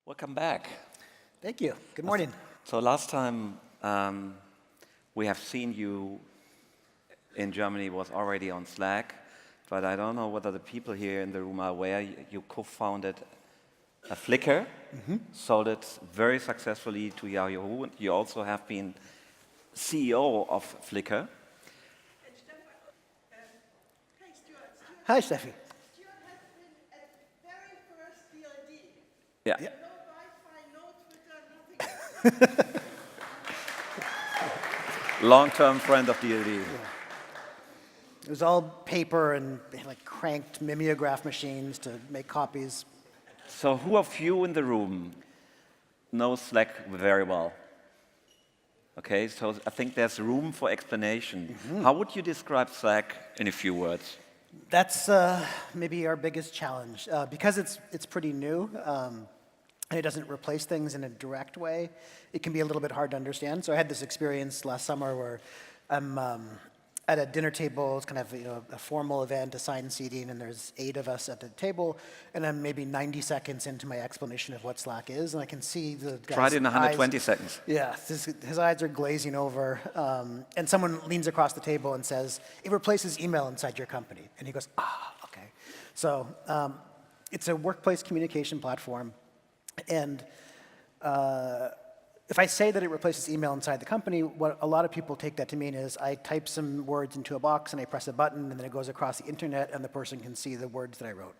Welcome back. Thank you. Good morning. So last time we have seen you in Germany was already on Slack, but I don't know whether the people here in the room are aware you co-founded a Flickr, sold it very successfully to Yahoo. You also have been CEO of Flickr. And Stefan, hi Stewart. Hi, Steffi. Stewart has been at the very first DLD. Yeah. Yeah. No Wi-Fi, no Twitter, nothing. Long-term friend of DLD. It was all paper and like cranked mimeograph machines to make copies. So who of you in the room knows Slack very well? Okay, so I think there's room for explanation. How would you describe Slack in a few words? That's maybe our biggest challenge. Because it's pretty new, and it doesn't replace things in a direct way, it can be a little bit hard to understand. So I had this experience last summer where I'm at a dinner table. It's kind of a formal event, assigned seating, and there's 8 of us at the table. And I'm maybe 90 seconds into my explanation of what Slack is, and I can see the guy's Try it in 120 eyes. seconds. Yeah, his eyes are glazing over, and someone leans across the table and says, "It replaces email inside your company." And he goes, "Ah, okay." So it's a workplace communication platform, and if I say that it replaces email inside the company, what a lot of people take that to mean is I type some words into a box and I press a button and then it goes across the internet and the person can see the words that I wrote.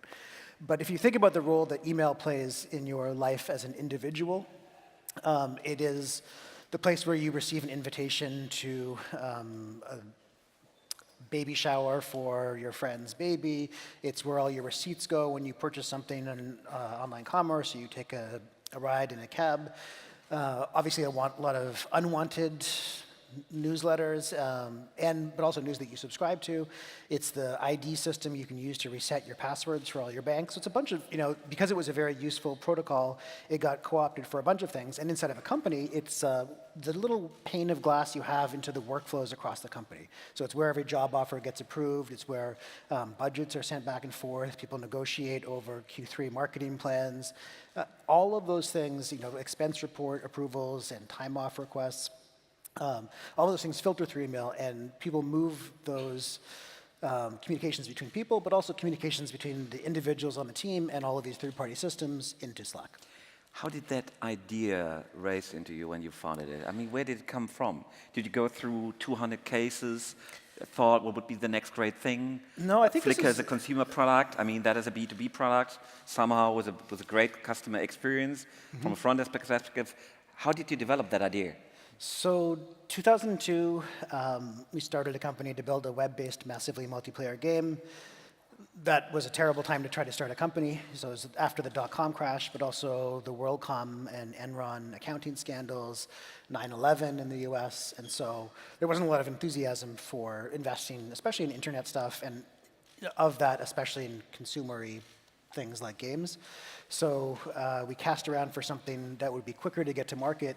But if you think about the role that email plays in your life as an individual, it is the place where you receive an invitation to a baby shower for your friend's baby. It's where all your receipts go when you purchase something in online commerce, or you take a ride in a cab. Obviously, a lot of unwanted newsletters, but also news that you subscribe to. It's the ID system you can use to reset your passwords for all your banks. So it's a bunch of, because it was a very useful protocol, it got co-opted for a bunch of things. And inside of a company, it's the little pane of glass you have into the workflows across the company. So it's where every job offer gets approved. It's where budgets are sent back and forth. People negotiate over Q3 marketing plans. All of those things, expense report approvals and time off requests, all of those things filter through email, and people move those communications between people, but also communications between the individuals on the team and all of these third-party systems into Slack. How did that idea race into you when you founded it? I mean, where did it come from? Did you go through 200 cases, thought what would be the next great thing? No, I think Flickr is a consumer product. I mean, that is a B2B product. Somehow was a great customer experience from a front-end perspective. How did you develop that idea? So 2002, we started a company to build a web-based, massively multiplayer game. That was a terrible time to try to start a company. So it was after the dot-com crash, but also the WorldCom and Enron accounting scandals, 9/11 in the US. And so there wasn't a lot of enthusiasm for investing, especially in internet stuff, and of that, especially in consumer-y things like games. So we cast around for something that would be quicker to get to market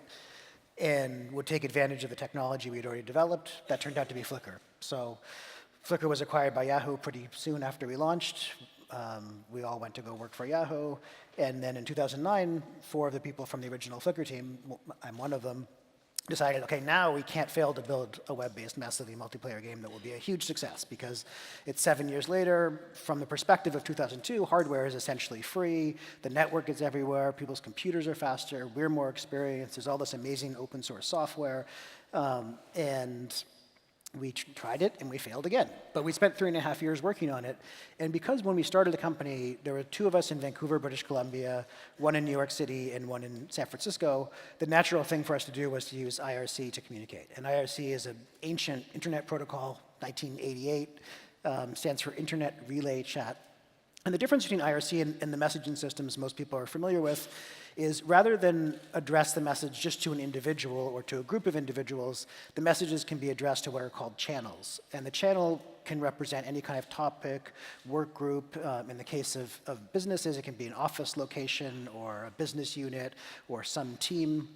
and would take advantage of the technology we had already developed. That turned out to be Flickr. So Flickr was acquired by Yahoo pretty soon after we launched. We all went to go work for Yahoo. And then in 2009, 4 of the people from the original Flickr team, I'm one of them, decided, okay, now we can't fail to build a web-based, massively multiplayer game that will be a huge success, because it's 7 years later. From the perspective of 2002, hardware is essentially free, the network is everywhere, people's computers are faster, we're more experienced, there's all this amazing open source software, and we tried it and we failed again. But we spent 3.5 years working on it. And because when we started the company, there were 2 of us in Vancouver, British Columbia, 1 in New York City, and 1 in San Francisco, the natural thing for us to do was to use IRC to communicate. And IRC is an ancient internet protocol, 1988, stands for Internet Relay Chat. And the difference between IRC and the messaging systems most people are familiar with is, rather than address the message just to an individual or to a group of individuals, the messages can be addressed to what are called channels. And the channel can represent any kind of topic, work group. In the case of businesses, it can be an office location or a business unit or some team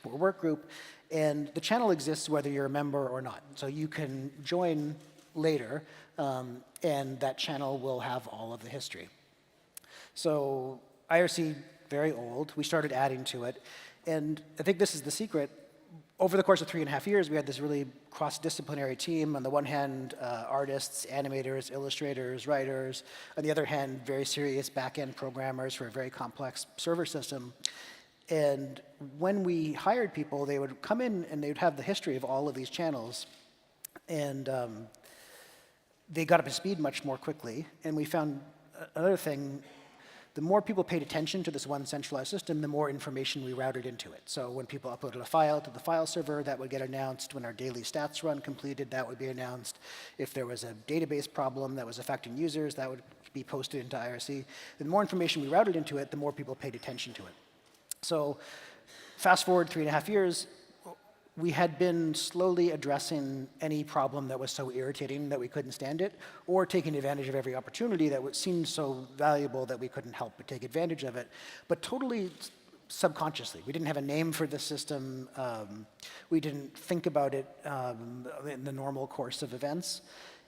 or work group. And the channel exists whether you're a member or not. So you can join later, and that channel will have all of the history. So IRC very old. We started adding to it. And I think this is the secret. Over the course of 3.5 years, we had this really cross-disciplinary team. On the one hand, artists, animators, illustrators, writers. On the other hand, very serious back-end programmers for a very complex server system. And when we hired people, they would come in and they would have the history of all of these channels. And they got up to speed much more quickly. And we found another thing. The more people paid attention to this one centralized system, the more information we routed into it. So when people uploaded a file to the file server, that would get announced. When our daily stats run completed, that would be announced. If there was a database problem that was affecting users, that would be posted into IRC. The more information we routed into it, the more people paid attention to it. So fast forward 3.5 years, we had been slowly addressing any problem that was so irritating that we couldn't stand it, or taking advantage of every opportunity that seemed so valuable that we couldn't help but take advantage of it, but totally subconsciously. We didn't have a name for the system. We didn't think about it in the normal course of events.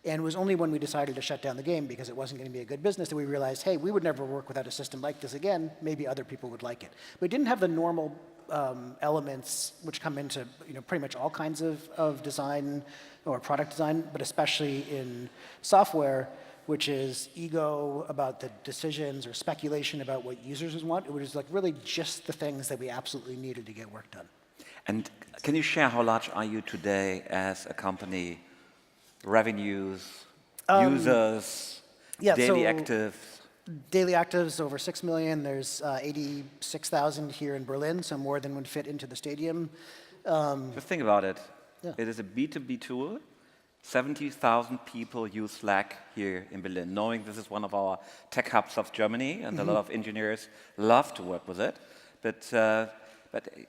And it was only when we decided to shut down the game because it wasn't going to be a good business that we realized, hey, we would never work without a system like this again. Maybe other people would like it. But it didn't have the normal elements which come into pretty much all kinds of design or product design, but especially in software, which is ego about the decisions or speculation about what users want. It was like really just the things that we absolutely needed to get work done. And can you share how large are you today as a company? Revenues, users, daily actives? Daily actives over 6 million. There's 86,000 here in Berlin, so more than would fit into the stadium. Just think about it. Yeah. It is a B2B tool. 70,000 people use Slack here in Berlin, knowing this is one of our tech hubs of Germany, and a lot of engineers love to work with it. But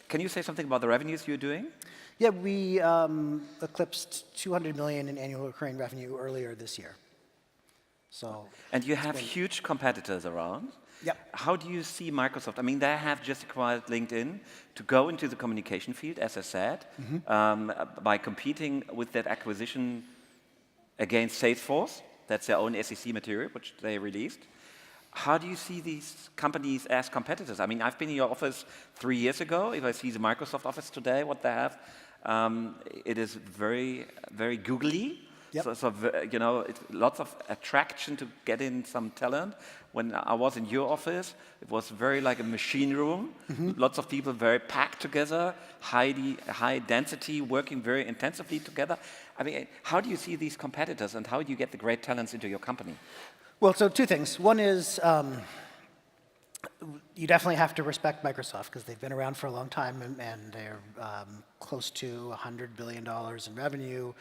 can you say something about the revenues you're doing? Yeah, we eclipsed 200 million in annual recurring revenue earlier this year. So. And you have huge competitors around. Yep. How do you see Microsoft? I mean, they have just acquired LinkedIn to go into the communication field, as I said, by competing with that acquisition against Salesforce. That's their own SEC material, which they released. How do you see these companies as competitors? I mean, I've been in your office 3 years ago. If I see the Microsoft office today, what they have, it is very, very googly. Yep. So it's lots of attraction to get in some talent. When I was in your office, it was very like a machine room. Lots of people very packed together, high density, working very intensively together. I mean, how do you see these competitors, and how do you get the great talents into your company? Well, so two things. One is you definitely have to respect Microsoft because they've been around for a long time and they're close to $100 billion in revenue,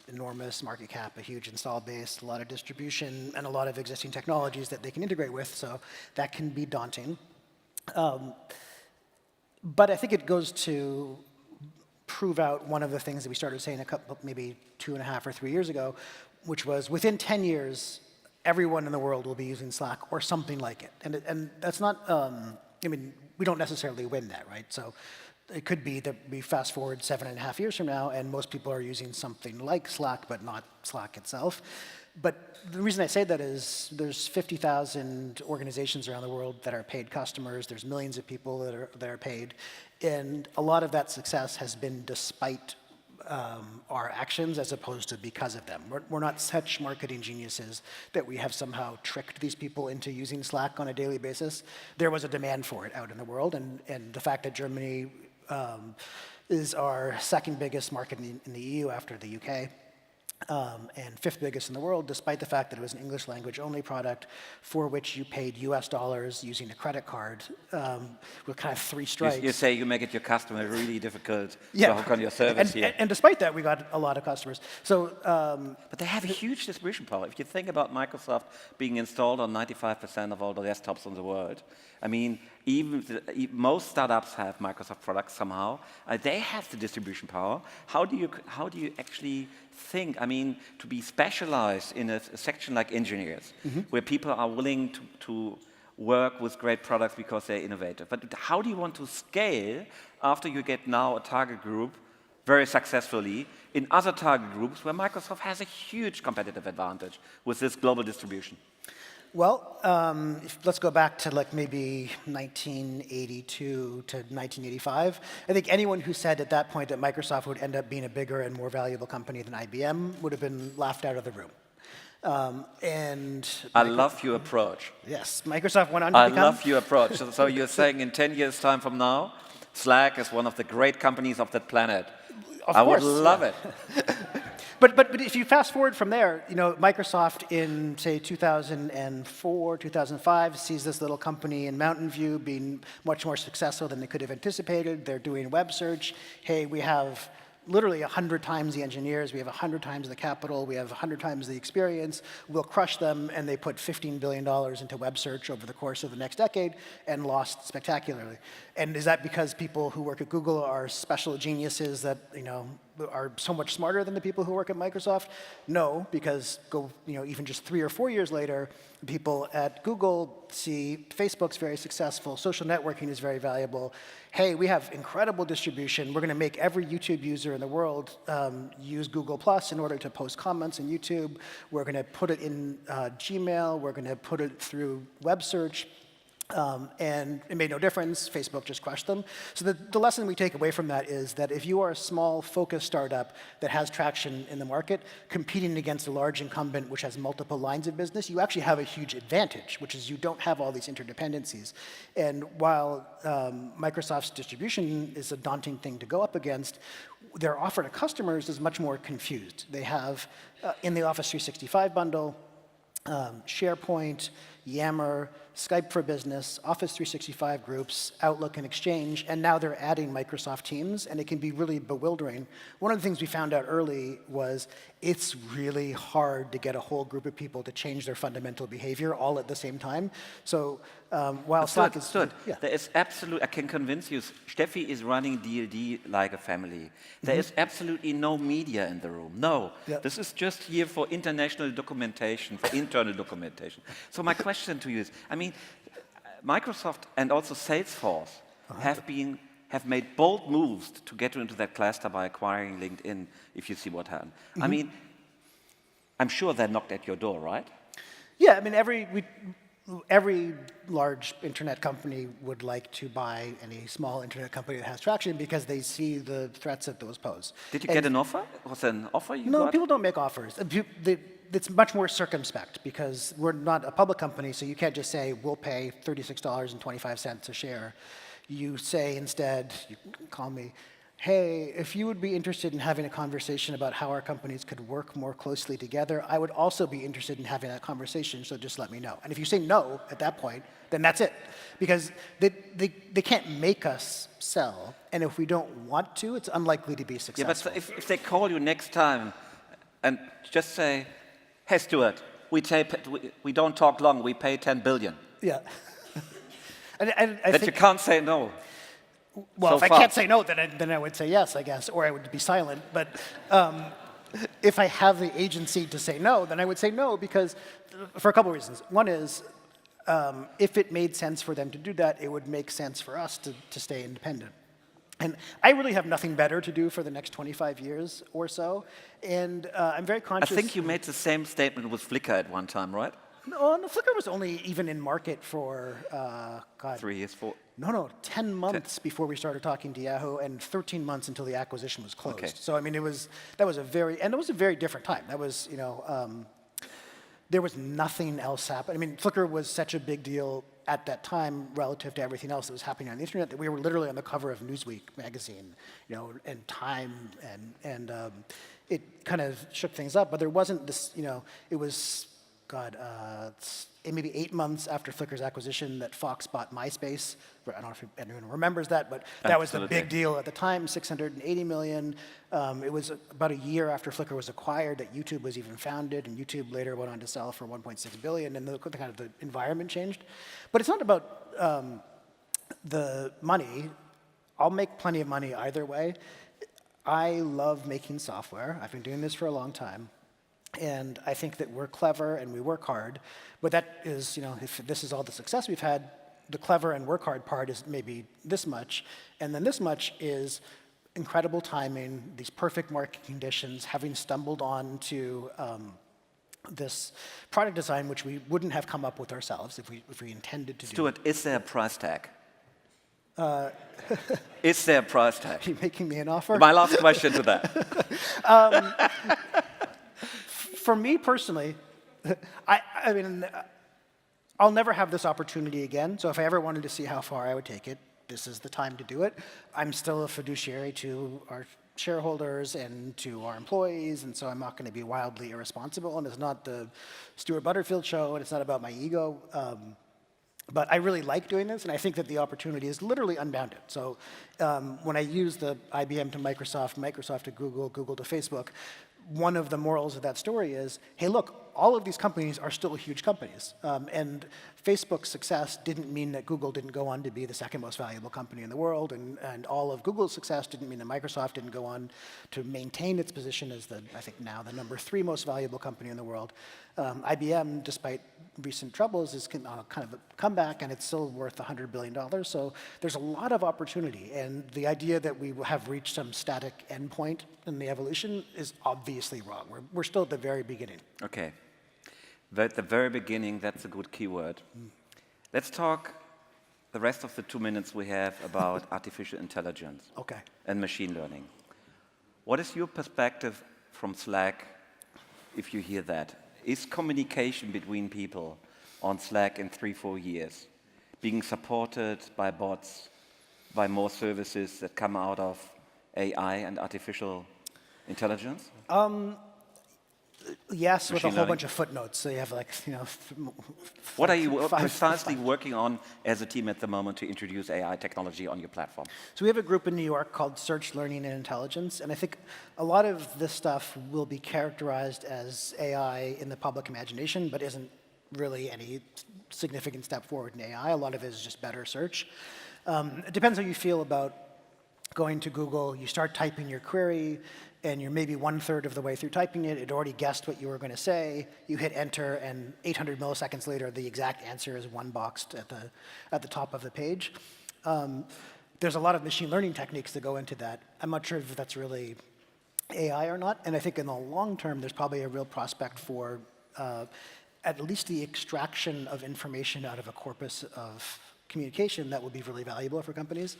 enormous market cap, a huge install base, a lot of distribution, and a lot of existing technologies that they can integrate with, so that can be daunting. But I think it goes to prove out one of the things that we started saying maybe 2.5 or 3 years ago, which was within 10 years, everyone in the world will be using Slack or something like it. And that's not, I mean, we don't necessarily win that, right? So it could be that we fast forward 7.5 years from now and most people are using something like Slack, but not Slack itself. But the reason I say that is there's 50,000 organizations around the world that are paid customers. There's millions of people that are paid. And a lot of that success has been despite our actions as opposed to because of them. We're not such marketing geniuses that we have somehow tricked these people into using Slack on a daily basis. There was a demand for it out in the world, and the fact that Germany is our second biggest market in the EU after the UK, and fifth biggest in the world, despite the fact that it was an English language only product for which you paid US dollars using a credit card with kind of 3 strikes. You say you make it your customer really difficult to hook on your service here. And despite that, we got a lot of customers. So, but they have a huge distribution power. If you think about Microsoft being installed on 95% of all the desktops in the world, I mean, most startups have Microsoft products somehow. They have the distribution power. How do you actually think? I mean, to be specialized in a section like engineers, where people are willing to work with great products because they're innovative. But how do you want to scale after you get now a target group very successfully in other target groups where Microsoft has a huge competitive advantage with this global distribution? Well, let's go back to like maybe 1982 to 1985. I think anyone who said at that point that Microsoft would end up being a bigger and more valuable company than IBM would have been laughed out of the room. I love your approach. Yes, Microsoft went on to I become... love your approach. So you're saying in 10 years' time from now, Slack is one of the great companies of the planet. Of I course, would love it. But if you fast forward from there, you know, Microsoft in, say, 2004, 2005, sees this little company in Mountain View being much more successful than they could have anticipated. They're doing web search. Hey, we have literally 100 times the engineers, we have 100 times the capital, we have 100 times the experience, we'll crush them, and they put $15 billion into web search over the course of the next decade and lost spectacularly. And is that because people who work at Google are special geniuses that, you know, are so much smarter than the people who work at Microsoft? No, because even just 3 or 4 years later, people at Google see Facebook's very successful, social networking is very valuable. Hey, we have incredible distribution. We're going to make every YouTube user in the world use Google Plus in order to post comments in YouTube. We're going to put it in Gmail. We're going to put it through web search. And it made no difference. Facebook just crushed them. So the lesson we take away from that is that if you are a small, focused startup that has traction in the market, competing against a large incumbent which has multiple lines of business, you actually have a huge advantage, which is you don't have all these interdependencies. And while Microsoft's distribution is a daunting thing to go up against, their offer to customers is much more confused. They have, in the Office 365 bundle, SharePoint, Yammer, Skype for Business, Office 365 groups, Outlook, and Exchange, and now they're adding Microsoft Teams, and it can be really bewildering. One of the things we found out early was it's really hard to get a whole group of people to change their fundamental behavior all at the same time. So while Slack is... Yeah. There is absolute, I can convince you, Steffi is running DLD like a family. There is absolutely no media in the room, no. Yeah. This is just here for international documentation, for internal documentation. So my question to you is, I mean, Microsoft and also Salesforce have made bold moves to get into that cluster by acquiring LinkedIn, if you see what happened. I mean, I'm sure they knocked at your door, right? Yeah, I mean, every large internet company would like to buy any small internet company that has traction because they see the threats that those pose. Did you get an offer? Was there an offer you got? No, people don't make offers. It's much more circumspect because we're not a public company, so you can't just say, we'll pay $36.25 a share. You say instead, you call me, hey, if you would be interested in having a conversation about how our companies could work more closely together, I would also be interested in having that conversation, so just let me know. And if you say no at that point, then that's it. Because they can't make us sell, and if we don't want to, it's unlikely to be successful. Yeah, but if they call you next time and just say, hey, Stewart, we don't talk long, we pay 10 billion. Yeah. I that think you can't say no. Well, so if I far. can't say no, then I would say yes, I guess, or I would be silent. But if I have the agency to say no, then I would say no because for a couple of reasons. One is if it made sense for them to do that, it would make sense for us to stay independent. And I really have nothing better to do for the next 25 years or so. And I'm very conscious. I think you made the same statement with Flickr at one time, right? No, Flickr was only even in market for, 3 years, 4. No, 10 months before we started talking to Yahoo, and 13 months until the acquisition was closed. Okay. So I mean, it was a very different time. That was, there was nothing else happening. I mean, Flickr was such a big deal at that time relative to everything else that was happening on the internet that we were literally on the cover of Newsweek magazine, and Time, and it kind of shook things up. But there wasn't this, it was. Maybe 8 months after Flickr's acquisition that Fox bought MySpace. I don't know if anyone remembers that, but that was the big deal at the time, $680 million. It was about a year after Flickr was acquired that YouTube was even founded, and YouTube later went on to sell for $1.6 billion, and the environment changed. But it's not about the money. I'll make plenty of money either way. I love making software. I've been doing this for a long time. And I think that we're clever and we work hard, but that is, if this is all the success we've had, the clever and work hard part is maybe this much, and then this much is incredible timing, these perfect market conditions, having stumbled on to this product design, which we wouldn't have come up with ourselves if we intended to do. Stuart, is there a price tag? Is there a price tag? Are you making me an offer? My last question to that. For me personally, I mean, I'll never have this opportunity again. So if I ever wanted to see how far I would take it, this is the time to do it. I'm still a fiduciary to our shareholders and to our employees, and so I'm not going to be wildly irresponsible. And it's not the Stewart Butterfield show, and it's not about my ego. But I really like doing this, and I think that the opportunity is literally unbounded. So when I use the IBM to Microsoft, Microsoft to Google, Google to Facebook, one of the morals of that story is, hey, look, all of these companies are still huge companies. And Facebook's success didn't mean that Google didn't go on to be the second most valuable company in the world, and all of Google's success didn't mean that Microsoft didn't go on to maintain its position as I think now the #3 most valuable company in the world. IBM, despite recent troubles, is kind of a comeback, and it's still worth $100 billion. So there's a lot of opportunity, and the idea that we have reached some static endpoint in the evolution is obviously wrong. We're still at the very beginning. Okay. At the very beginning, that's a good keyword. Let's talk the rest of the 2 minutes we have about artificial intelligence and machine learning. What is your perspective from Slack if you hear that? Is communication between people on Slack in 3-4 years being supported by bots, by more services that come out of AI and artificial intelligence? Yes, with a Machine whole learning. bunch of footnotes. So you have like, What are you five- precisely working on as a team at the moment to introduce AI technology on your platform? So we have a group in New York called Search, Learning, and Intelligence, and I think a lot of this stuff will be characterized as AI in the public imagination, but isn't really any significant step forward in AI. A lot of it is just better search. It depends how you feel about going to Google. You start typing your query, and you're maybe 1/3 of the way through typing it. It already guessed what you were going to say. You hit enter, and 800 milliseconds later, the exact answer is one boxed at the top of the page. There's a lot of machine learning techniques that go into that. I'm not sure if that's really AI or not, and I think in the long term, there's probably a real prospect for at least the extraction of information out of a corpus of communication that would be really valuable for companies.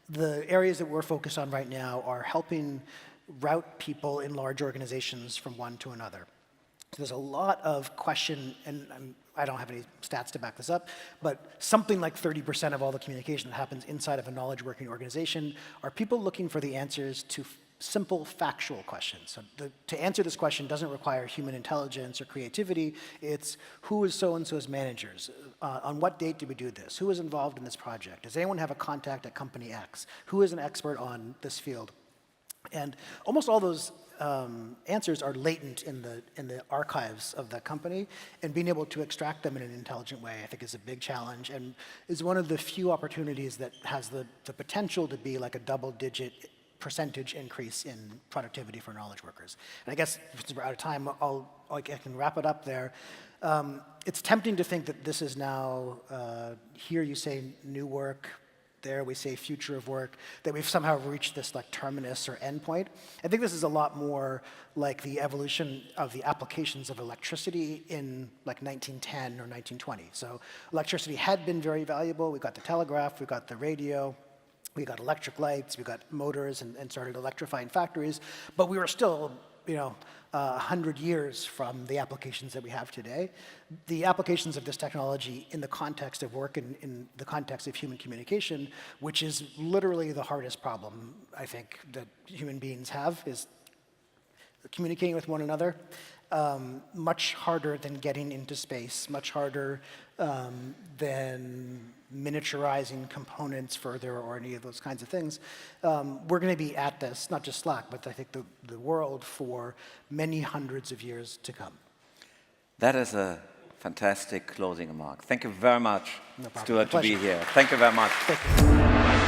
The areas that we're focused on right now are helping route people in large organizations from one to another. So there's a lot of question, and I don't have any stats to back this up, but something like 30% of all the communication that happens inside of a knowledge working organization are people looking for the answers to simple factual questions. So to answer this question doesn't require human intelligence or creativity. It's who is so-and-so's managers? On what date did we do this? Who was involved in this project? Does anyone have a contact at company X? Who is an expert on this field? And almost all those answers are latent in the archives of the company, and being able to extract them in an intelligent way, I think, is a big challenge, and is one of the few opportunities that has the potential to be like a double-digit percentage increase in productivity for knowledge workers. And I guess since we're out of time, I can wrap it up there. It's tempting to think that this is now, here you say new work, there we say future of work, that we've somehow reached this like terminus or endpoint. I think this is a lot more like the evolution of the applications of electricity in like 1910 or 1920. So electricity had been very valuable. We got the telegraph, we got the radio, we got electric lights, we got motors and started electrifying factories, but we were still, 100 years from the applications that we have today. The applications of this technology in the context of work and in the context of human communication, which is literally the hardest problem, I think, that human beings have, is communicating with one another. Much harder than getting into space, much harder than miniaturizing components further or any of those kinds of things. We're going to be at this, not just Slack, but I think the world for many hundreds of years to come. That is a fantastic closing remark. Thank you very much, No problem. Stuart, to be Pleasure. here. Thank you very much. Thank you.